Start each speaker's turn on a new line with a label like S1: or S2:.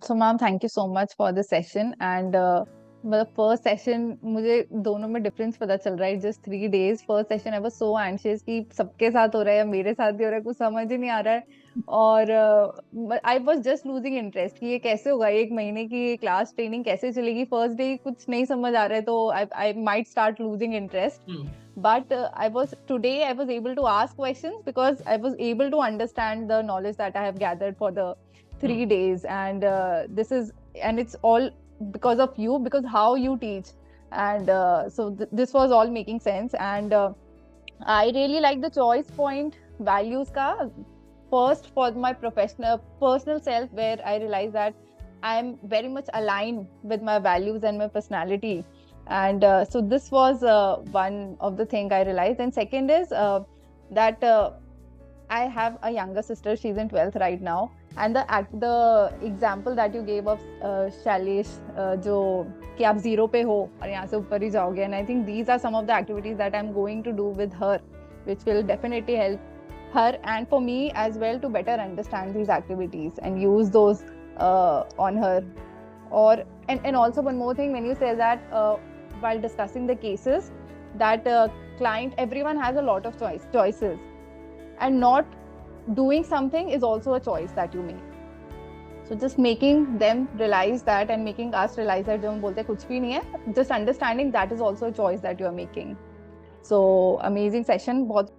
S1: So ma'am, thank you so much for the session. And मतलब first session मुझे दोनों में difference पता चल रहा है. Just 3 days. First session I was so anxious कि सबके साथ हो रहा है या मेरे साथ भी हो रहा है, कुछ समझ ही नहीं आ रहा है. और I was just losing interest कि ये कैसे होगा, एक महीने की क्लास ट्रेनिंग कैसे चलेगी. फर्स्ट डे कुछ नहीं समझ आ रहा है तो I might start losing interest. But I was able to ask questions because I was able to understand the knowledge that I have gathered for the 3 days, and it's all because of you, because how you teach, and so this was all making sense. And I really like the choice point values ka first for my personal self, where I realized that I am very much aligned with my values and my personality. And so this was one of the thing I realized. And second is that I have a younger sister. She's in 12th right now. And the example that you gave of Shailesh, जो कि आप zero पे हो और यहाँ से ऊपर ही जाओगे. And I think these are some of the activities that I'm going to do with her, which will definitely help her and for me as well to better understand these activities and use those on her. And also one more thing, when you say that while discussing the cases, that client, everyone has a lot of choices, and not doing something is also a choice that you make. So just making them realize that and making us realize that जो हम बोलते हैं कुछ भी नहीं है, just understanding that is also a choice that you are making. So amazing session, बहुत